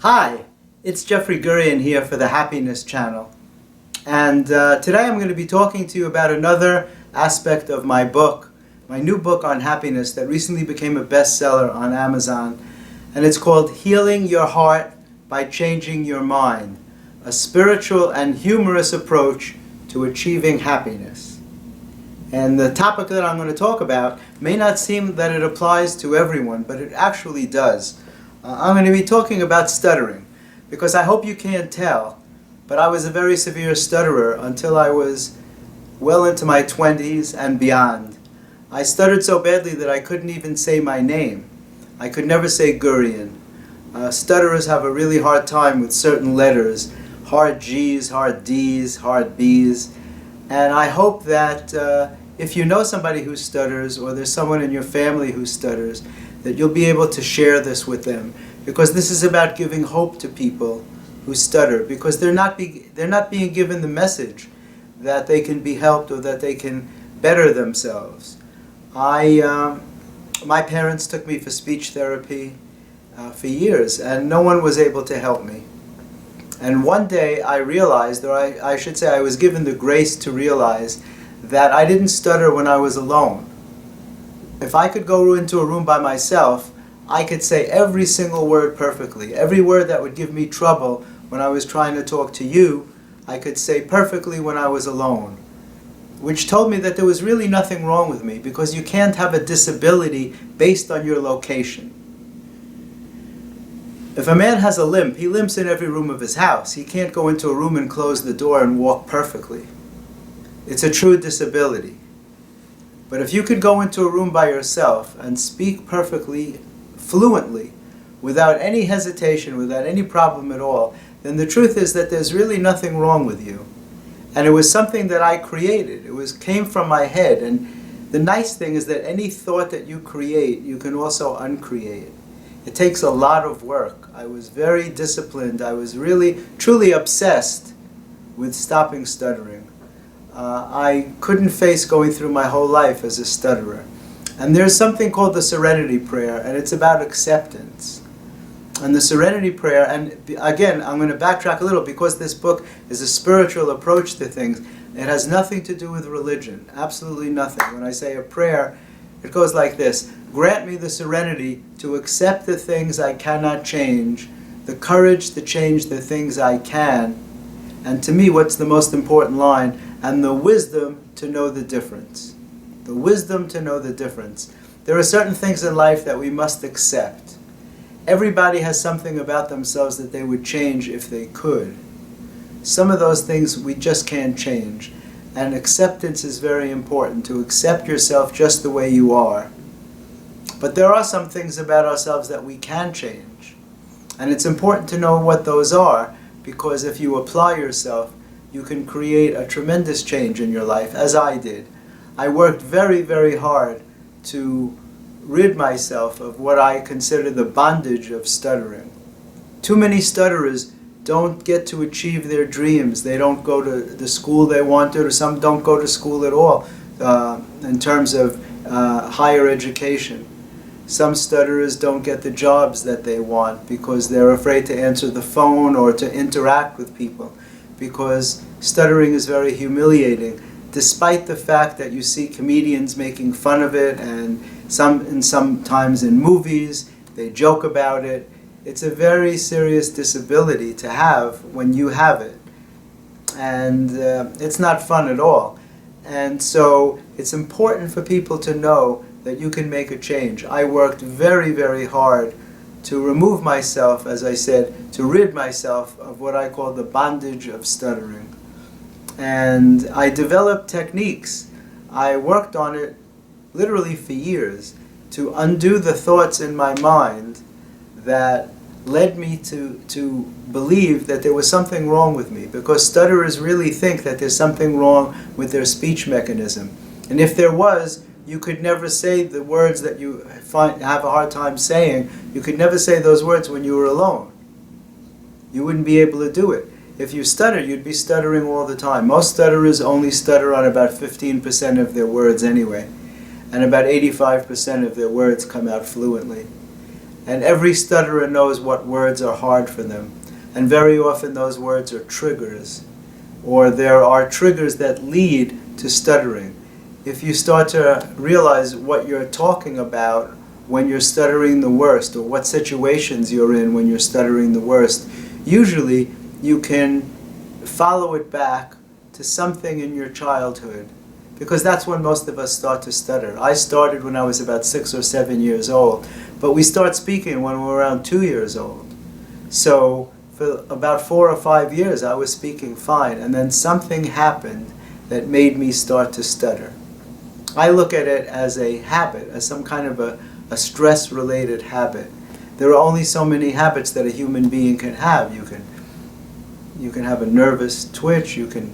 Hi, it's Jeffrey Gurian here for the Happiness Channel. And today I'm going to be talking to you about another aspect of my book, my new book on happiness that recently became a bestseller on Amazon. And it's called Healing Your Heart by Changing Your Mind, a spiritual and humorous approach to achieving happiness. And the topic that I'm going to talk about may not seem that it applies to everyone, but it actually does. I'm going to be talking about stuttering, because I hope you can't tell, but I was a very severe stutterer until I was well into my 20s and beyond. I stuttered so badly that I couldn't even say my name. I could never say Gurian. Stutterers have a really hard time with certain letters, hard G's, hard D's, hard B's, and I hope that if you know somebody who stutters, or there's someone in your family who stutters, that you'll be able to share this with them, because this is about giving hope to people who stutter, because they're not being given the message that they can be helped or that they can better themselves. My parents took me for speech therapy for years, and no one was able to help me. And one day I realized, or I should say I was given the grace to realize, that I didn't stutter when I was alone. If I could go into a room by myself, I could say every single word perfectly. Every word that would give me trouble when I was trying to talk to you, I could say perfectly when I was alone. Which told me that there was really nothing wrong with me, because you can't have a disability based on your location. If a man has a limp, he limps in every room of his house. He can't go into a room and close the door and walk perfectly. It's a true disability. But if you could go into a room by yourself and speak perfectly, fluently, without any hesitation, without any problem at all, then the truth is that there's really nothing wrong with you. And it was something that I created. Came from my head. And the nice thing is that any thought that you create, you can also uncreate. It takes a lot of work. I was very disciplined. I was really, truly obsessed with stopping stuttering. I couldn't face going through my whole life as a stutterer. And there's something called the Serenity Prayer, and it's about acceptance. And the Serenity Prayer, and again, I'm going to backtrack a little, because this book is a spiritual approach to things. It has nothing to do with religion, absolutely nothing. When I say a prayer, it goes like this: grant me the serenity to accept the things I cannot change, the courage to change the things I can, and to me, what's the most important line, and the wisdom to know the difference. The wisdom to know the difference. There are certain things in life that we must accept. Everybody has something about themselves that they would change if they could. Some of those things we just can't change. And acceptance is very important, to accept yourself just the way you are. But there are some things about ourselves that we can change. And it's important to know what those are, because if you apply yourself, you can create a tremendous change in your life, as I did. I worked very, very hard to rid myself of what I consider the bondage of stuttering. Too many stutterers don't get to achieve their dreams. They don't go to the school they wanted, or some don't go to school at all in terms of higher education. Some stutterers don't get the jobs that they want because they're afraid to answer the phone or to interact with people, because stuttering is very humiliating, despite the fact that you see comedians making fun of it, and sometimes in movies they joke about it. It's a very serious disability to have when you have it, and it's not fun at all. And so it's important for people to know that you can make a change. I worked very, very hard to remove myself, as I said, to rid myself of what I call the bondage of stuttering. And I developed techniques. I worked on it literally for years to undo the thoughts in my mind that led me to believe that there was something wrong with me, because stutterers really think that there's something wrong with their speech mechanism. And if there was, you could never say the words that you have a hard time saying. You could never say those words when you were alone. You wouldn't be able to do it. If you stutter, you'd be stuttering all the time. Most stutterers only stutter on about 15% of their words anyway, and about 85% of their words come out fluently. And every stutterer knows what words are hard for them. And very often those words are triggers, or there are triggers that lead to stuttering. If you start to realize what you're talking about when you're stuttering the worst, or what situations you're in when you're stuttering the worst, usually you can follow it back to something in your childhood, because that's when most of us start to stutter. I started when I was about 6 or 7 years old, but we start speaking when we're around 2 years old. So for about 4 or 5 years I was speaking fine, and then something happened that made me start to stutter. I look at it as a habit, as some kind of a stress-related habit. There are only so many habits that a human being can have. You can have a nervous twitch, you can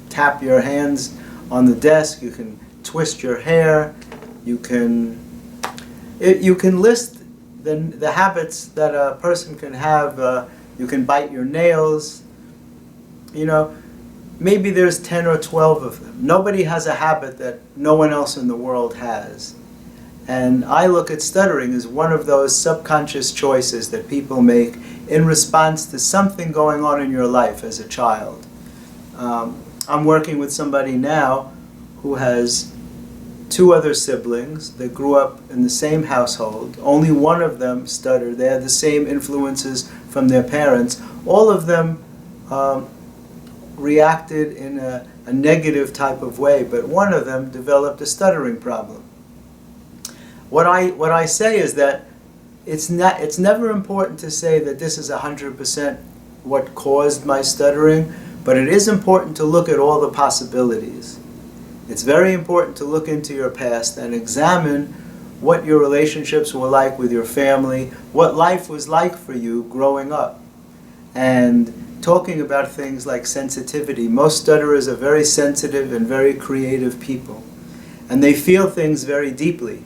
tap your hands on the desk, you can twist your hair, you can list the habits that a person can have. You can bite your nails. Maybe there's 10 or 12 of them. Nobody has a habit that no one else in the world has. And I look at stuttering as one of those subconscious choices that people make in response to something going on in your life as a child. I'm working with somebody now who has 2 other siblings that grew up in the same household. Only one of them stuttered. They had the same influences from their parents. All of them reacted in a negative type of way, but one of them developed a stuttering problem. What I say is that it's never important to say that this is 100% what caused my stuttering, but it is important to look at all the possibilities. It's very important to look into your past and examine what your relationships were like with your family, what life was like for you growing up. And talking about things like sensitivity. Most stutterers are very sensitive and very creative people. And they feel things very deeply.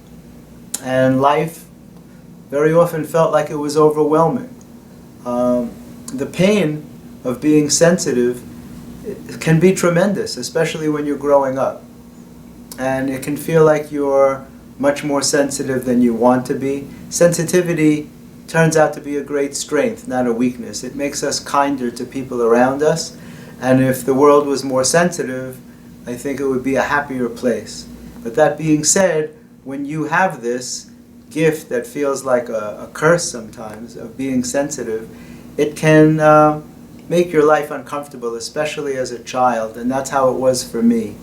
And life very often felt like it was overwhelming. The pain of being sensitive can be tremendous, especially when you're growing up. And it can feel like you're much more sensitive than you want to be. Sensitivity turns out to be a great strength, not a weakness. It makes us kinder to people around us. And if the world was more sensitive, I think it would be a happier place. But that being said, when you have this gift that feels like a curse sometimes of being sensitive, it can make your life uncomfortable, especially as a child, and that's how it was for me.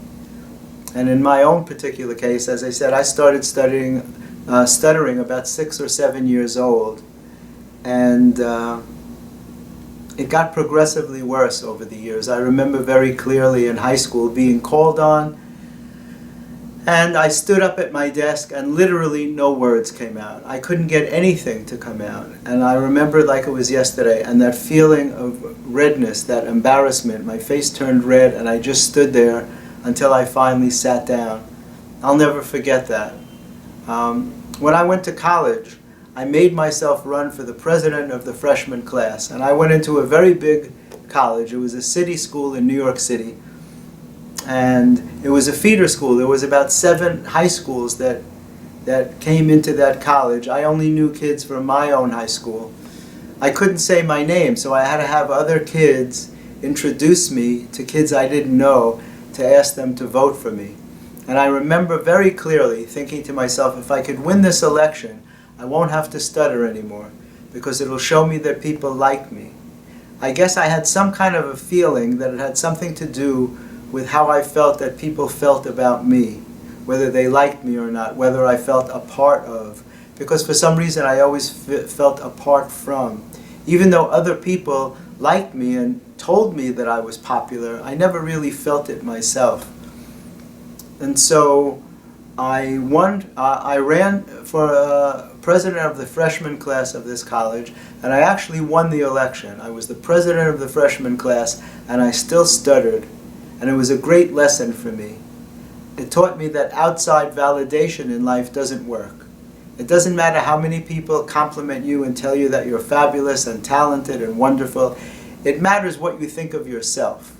And in my own particular case, as I said, I started stuttering about 6 or 7 years old, and it got progressively worse over the years. I remember very clearly in high school being called on, and I stood up at my desk and literally no words came out. I couldn't get anything to come out. And I remember like it was yesterday, and that feeling of redness, that embarrassment, my face turned red and I just stood there until I finally sat down. I'll never forget that. When I went to college, I made myself run for the president of the freshman class, and I went into a very big college. It was a city school in New York City. And it was a feeder school. There was about 7 high schools that came into that college. I only knew kids from my own high school. I couldn't say my name, so I had to have other kids introduce me to kids I didn't know to ask them to vote for me. And I remember very clearly thinking to myself, if I could win this election, I won't have to stutter anymore, because it'll show me that people like me. I guess I had some kind of a feeling that it had something to do with how I felt that people felt about me, whether they liked me or not, whether I felt a part of. Because for some reason I always felt apart from. Even though other people liked me and told me that I was popular, I never really felt it myself. And so I ran for president of the freshman class of this college, and I actually won the election. I was the president of the freshman class, and I still stuttered. And it was a great lesson for me. It taught me that outside validation in life doesn't work. It doesn't matter how many people compliment you and tell you that you're fabulous and talented and wonderful. It matters what you think of yourself.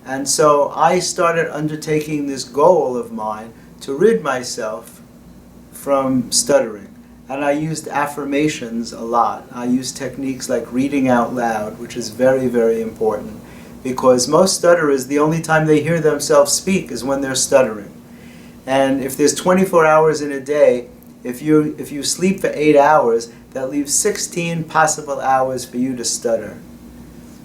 And so I started undertaking this goal of mine to rid myself from stuttering. And I used affirmations a lot. I used techniques like reading out loud, which is very, very important. Because most stutterers, the only time they hear themselves speak is when they're stuttering. And if there's 24 hours in a day, if you sleep for 8 hours, that leaves 16 possible hours for you to stutter.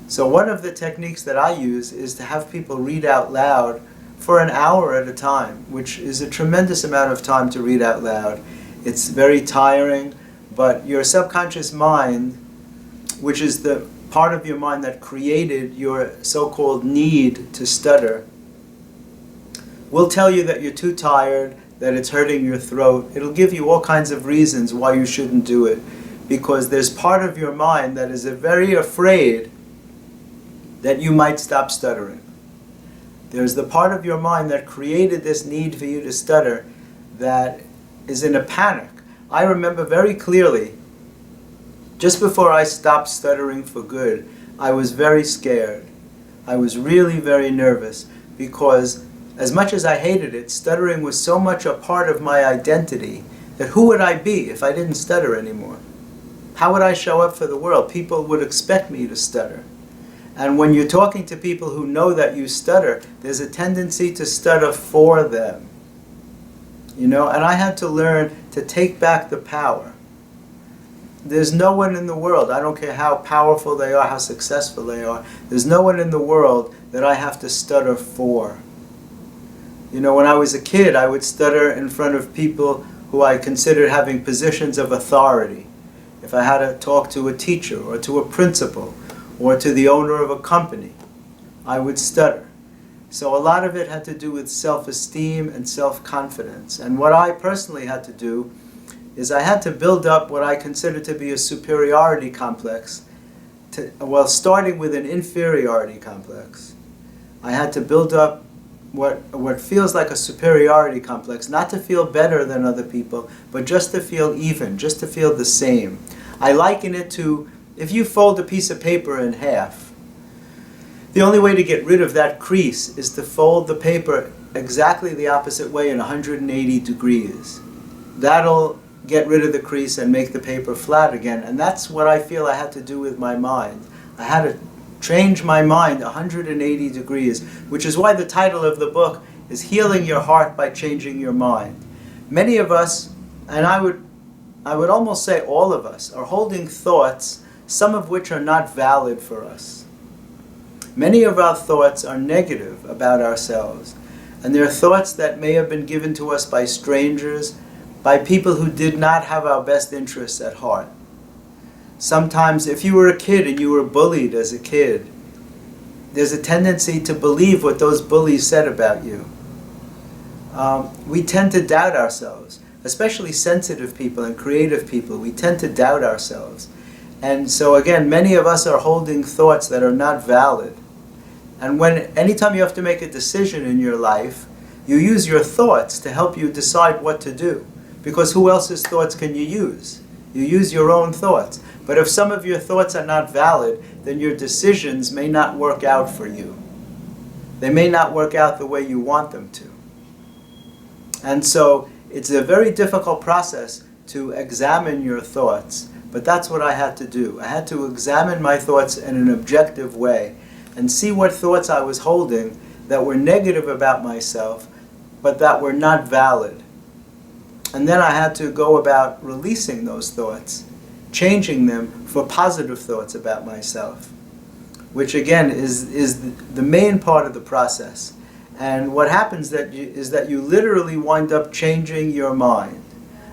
So one of the techniques that I use is to have people read out loud for an hour at a time, which is a tremendous amount of time to read out loud. It's very tiring, but your subconscious mind, which is the part of your mind that created your so-called need to stutter, will tell you that you're too tired, that it's hurting your throat. It'll give you all kinds of reasons why you shouldn't do it, because there's part of your mind that is very afraid that you might stop stuttering. There's the part of your mind that created this need for you to stutter that is in a panic. I remember very clearly, just before I stopped stuttering for good, I was very scared. I was really very nervous because as much as I hated it, stuttering was so much a part of my identity that who would I be if I didn't stutter anymore? How would I show up for the world? People would expect me to stutter. And when you're talking to people who know that you stutter, there's a tendency to stutter for them. You know, and I had to learn to take back the power. There's no one in the world, I don't care how powerful they are, how successful they are, there's no one in the world that I have to stutter for. You know, when I was a kid, I would stutter in front of people who I considered having positions of authority. If I had to talk to a teacher or to a principal or to the owner of a company, I would stutter. So a lot of it had to do with self-esteem and self-confidence. And what I personally had to do is I had to build up what I consider to be a superiority complex, starting with an inferiority complex. I had to build up what feels like a superiority complex, not to feel better than other people, but just to feel even, just to feel the same. I liken it to if you fold a piece of paper in half, the only way to get rid of that crease is to fold the paper exactly the opposite way in 180 degrees. That'll get rid of the crease and make the paper flat again. And that's what I feel I had to do with my mind. I had to change my mind 180 degrees, which is why the title of the book is Healing Your Heart by Changing Your Mind. Many of us, and I would almost say all of us, are holding thoughts, some of which are not valid for us. Many of our thoughts are negative about ourselves, and they're thoughts that may have been given to us by strangers, by people who did not have our best interests at heart. Sometimes if you were a kid and you were bullied as a kid, there's a tendency to believe what those bullies said about you. We tend to doubt ourselves, especially sensitive people and creative people. We tend to doubt ourselves. And so again, many of us are holding thoughts that are not valid. And anytime you have to make a decision in your life, you use your thoughts to help you decide what to do. Because who else's thoughts can you use? You use your own thoughts. But if some of your thoughts are not valid, then your decisions may not work out for you. They may not work out the way you want them to. And so it's a very difficult process to examine your thoughts. But that's what I had to do. I had to examine my thoughts in an objective way and see what thoughts I was holding that were negative about myself, but that were not valid. And then I had to go about releasing those thoughts, changing them for positive thoughts about myself, which again is the main part of the process. And what happens is that you literally wind up changing your mind.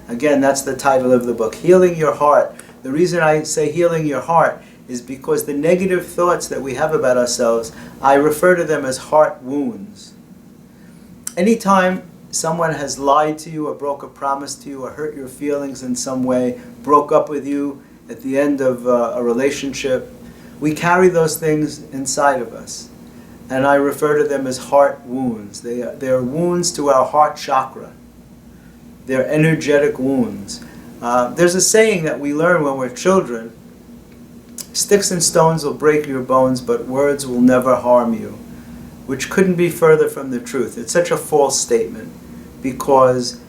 Again, that's the title of the book, Healing Your Heart. The reason I say healing your heart is because the negative thoughts that we have about ourselves, I refer to them as heart wounds. Anytime someone has lied to you or broke a promise to you or hurt your feelings in some way, broke up with you at the end of a relationship, we carry those things inside of us. And I refer to them as heart wounds. They are wounds to our heart chakra. They're energetic wounds. There's a saying that we learn when we're children: sticks and stones will break your bones, but words will never harm you, which couldn't be further from the truth. It's such a false statement, because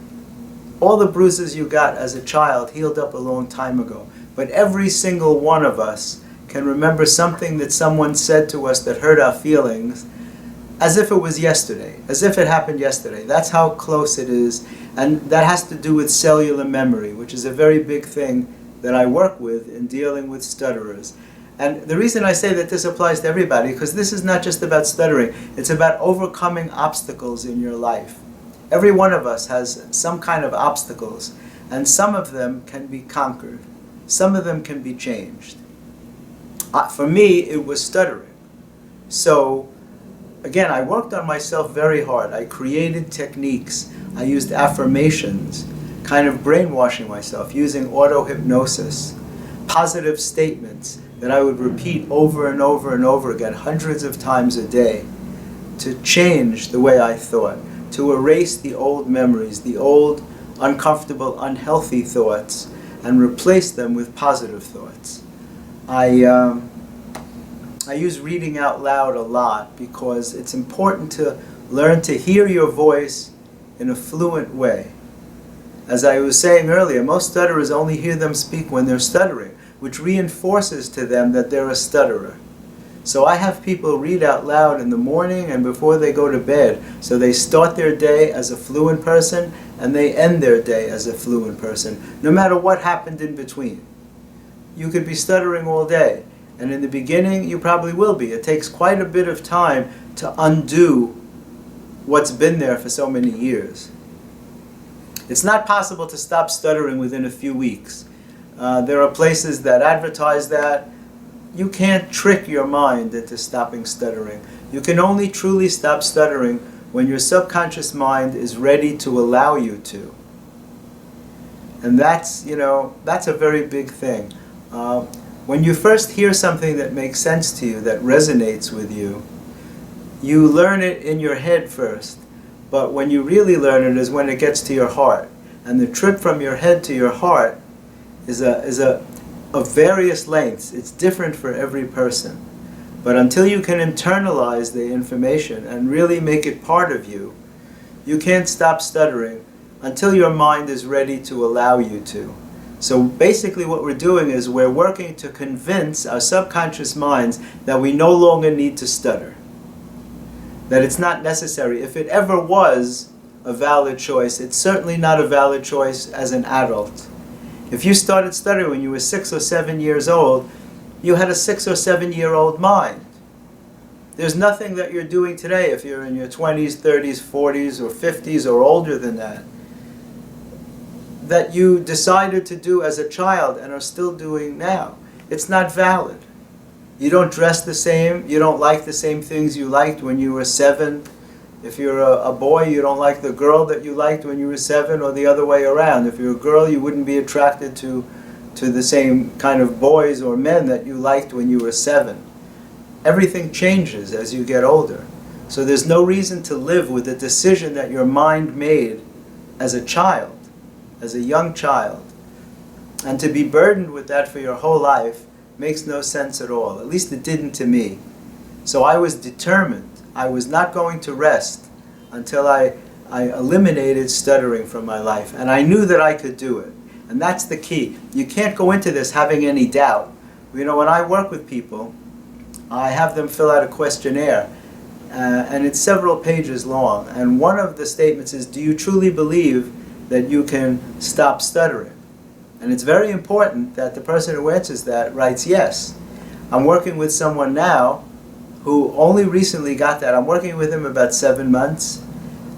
All the bruises you got as a child healed up a long time ago. But every single one of us can remember something that someone said to us that hurt our feelings as if it was yesterday, as if it happened yesterday. That's how close it is. And that has to do with cellular memory, which is a very big thing that I work with in dealing with stutterers. And the reason I say that this applies to everybody, because this is not just about stuttering, it's about overcoming obstacles in your life. Every one of us has some kind of obstacles, and some of them can be conquered. Some of them can be changed. For me, it was stuttering. So, again, I worked on myself very hard. I created techniques. I used affirmations, kind of brainwashing myself, using auto-hypnosis, positive statements that I would repeat over and over and over again, hundreds of times a day, to change the way I thought, to erase the old memories, the old uncomfortable, unhealthy thoughts, and replace them with positive thoughts. I use reading out loud a lot because it's important to learn to hear your voice in a fluent way. As I was saying earlier, most stutterers only hear them speak when they're stuttering, which reinforces to them that they're a stutterer. So I have people read out loud in the morning and before they go to bed, so they start their day as a fluent person and they end their day as a fluent person, no matter what happened in between. You could be stuttering all day, and in the beginning you probably will be. It takes quite a bit of time to undo what's been there for so many years. It's not possible to stop stuttering within a few weeks. There are places that advertise that. You can't trick your mind into stopping stuttering. You can only truly stop stuttering when your subconscious mind is ready to allow you to. And that's a very big thing. When you first hear something that makes sense to you, that resonates with you, you learn it in your head first. But when you really learn it is when it gets to your heart. And the trip from your head to your heart is of various lengths. It's different for every person. But until you can internalize the information and really make it part of you, you can't stop stuttering until your mind is ready to allow you to. So basically what we're doing is we're working to convince our subconscious minds that we no longer need to stutter. That it's not necessary. If it ever was a valid choice, it's certainly not a valid choice as an adult. If you started stuttering when you were 6 or 7 years old, you had a 6 or 7-year-old mind. There's nothing that you're doing today if you're in your 20s, 30s, 40s, or 50s, or older than that you decided to do as a child and are still doing now. It's not valid. You don't dress the same. You don't like the same things you liked when you were 7. If you're a boy, you don't like the girl that you liked when you were 7, or the other way around. If you're a girl, you wouldn't be attracted to the same kind of boys or men that you liked when you were 7. Everything changes as you get older. So there's no reason to live with a decision that your mind made as a child, as a young child. And to be burdened with that for your whole life makes no sense at all. At least it didn't to me. So I was determined. I was not going to rest until I eliminated stuttering from my life. And I knew that I could do it. And that's the key. You can't go into this having any doubt. When I work with people, I have them fill out a questionnaire. And it's several pages long. And one of the statements is, do you truly believe that you can stop stuttering? And it's very important that the person who answers that writes yes. I'm working with someone now who only recently got that. I'm working with him about 7 months.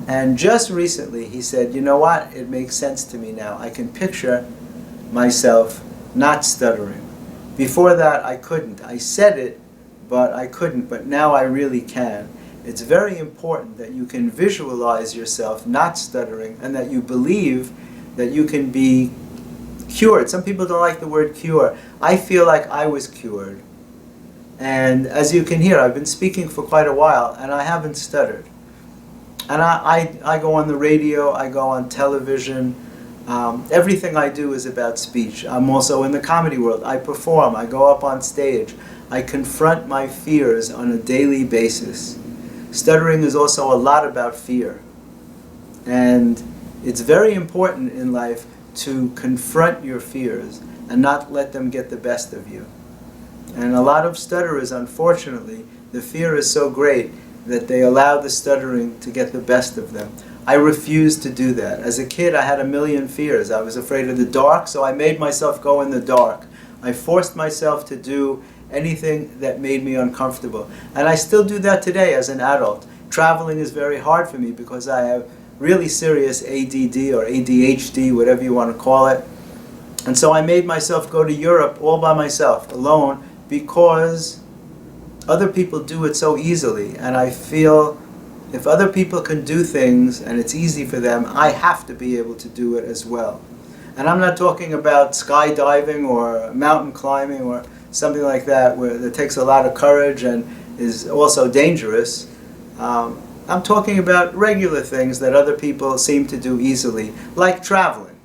And just recently he said, you know what, it makes sense to me now. I can picture myself not stuttering. Before that I couldn't. I said it, but I couldn't. But now I really can. It's very important that you can visualize yourself not stuttering and that you believe that you can be cured. Some people don't like the word cure. I feel like I was cured. And as you can hear, I've been speaking for quite a while and I haven't stuttered. And I go on the radio, I go on television. Everything I do is about speech. I'm also in the comedy world. I perform, I go up on stage. I confront my fears on a daily basis. Stuttering is also a lot about fear. And it's very important in life to confront your fears and not let them get the best of you. And a lot of stutterers, unfortunately, the fear is so great that they allow the stuttering to get the best of them. I refused to do that. As a kid, I had a million fears. I was afraid of the dark, so I made myself go in the dark. I forced myself to do anything that made me uncomfortable. And I still do that today as an adult. Traveling is very hard for me because I have really serious ADD or ADHD, whatever you want to call it. And so I made myself go to Europe all by myself, alone, because other people do it so easily. And I feel if other people can do things and it's easy for them, I have to be able to do it as well. And I'm not talking about skydiving or mountain climbing or something like that where it takes a lot of courage and is also dangerous. I'm talking about regular things that other people seem to do easily, like traveling.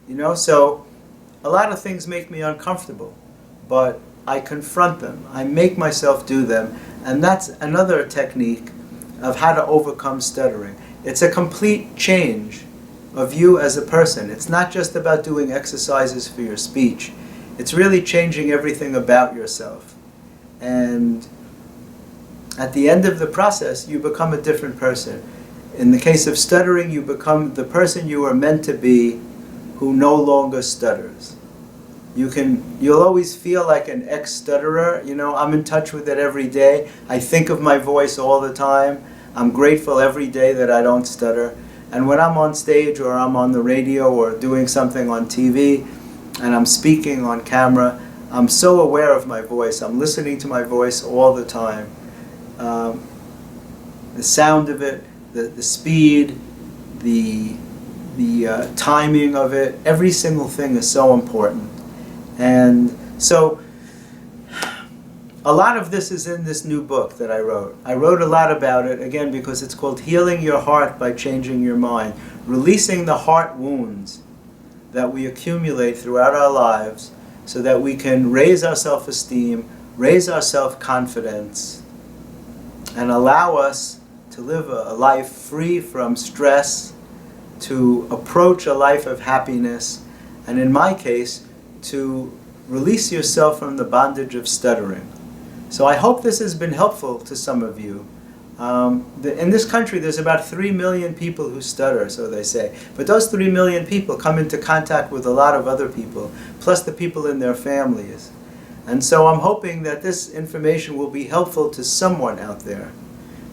You know, so a lot of things make me uncomfortable, but I confront them. I make myself do them, and that's another technique of how to overcome stuttering. It's a complete change of you as a person. It's not just about doing exercises for your speech. It's really changing everything about yourself. And at the end of the process, you become a different person. In the case of stuttering, you become the person you are meant to be who no longer stutters. You'll always feel like an ex-stutterer. You know, I'm in touch with it every day. I think of my voice all the time. I'm grateful every day that I don't stutter. And when I'm on stage or I'm on the radio or doing something on TV and I'm speaking on camera, I'm so aware of my voice. I'm listening to my voice all the time. The sound of it, the speed, the timing of it, every single thing is so important. And so a lot of this is in this new book that I wrote. I wrote a lot about it, again, because it's called Healing Your Heart by Changing Your Mind. Releasing the heart wounds that we accumulate throughout our lives so that we can raise our self-esteem, raise our self-confidence, and allow us to live a life free from stress, to approach a life of happiness, and in my case, to release yourself from the bondage of stuttering. So I hope this has been helpful to some of you. In this country, there's about 3 million people who stutter, so they say. But those 3 million people come into contact with a lot of other people, plus the people in their families. And so I'm hoping that this information will be helpful to someone out there.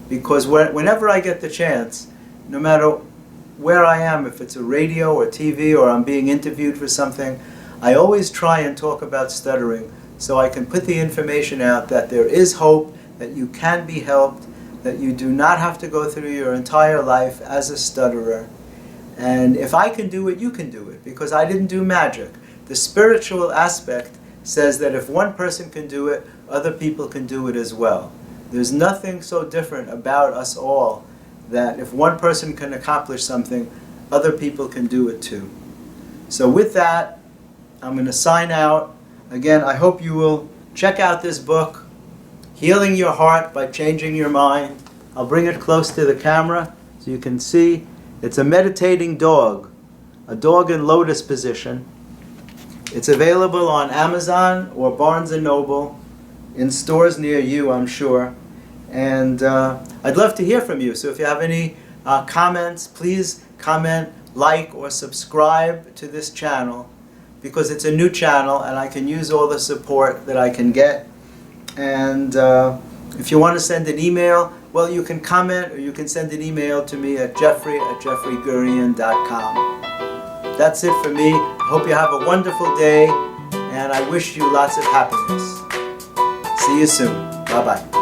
Because whenever I get the chance, no matter where I am, if it's a radio or TV or I'm being interviewed for something, I always try and talk about stuttering so I can put the information out that there is hope, that you can be helped, that you do not have to go through your entire life as a stutterer. And if I can do it, you can do it, because I didn't do magic. The spiritual aspect says that if one person can do it, other people can do it as well. There's nothing so different about us all that if one person can accomplish something, other people can do it too. So with that, I'm going to sign out. Again, I hope you will check out this book, Healing Your Heart by Changing Your Mind. I'll bring it close to the camera so you can see. It's a meditating dog, a dog in lotus position. It's available on Amazon or Barnes & Noble, in stores near you, I'm sure. And I'd love to hear from you. So if you have any comments, please comment, like, or subscribe to this channel, because it's a new channel and I can use all the support that I can get. And if you want to send an email, well, you can comment or you can send an email to me at jeffrey@jeffreygurian.com. That's it for me. I hope you have a wonderful day, and I wish you lots of happiness. See you soon. Bye-bye.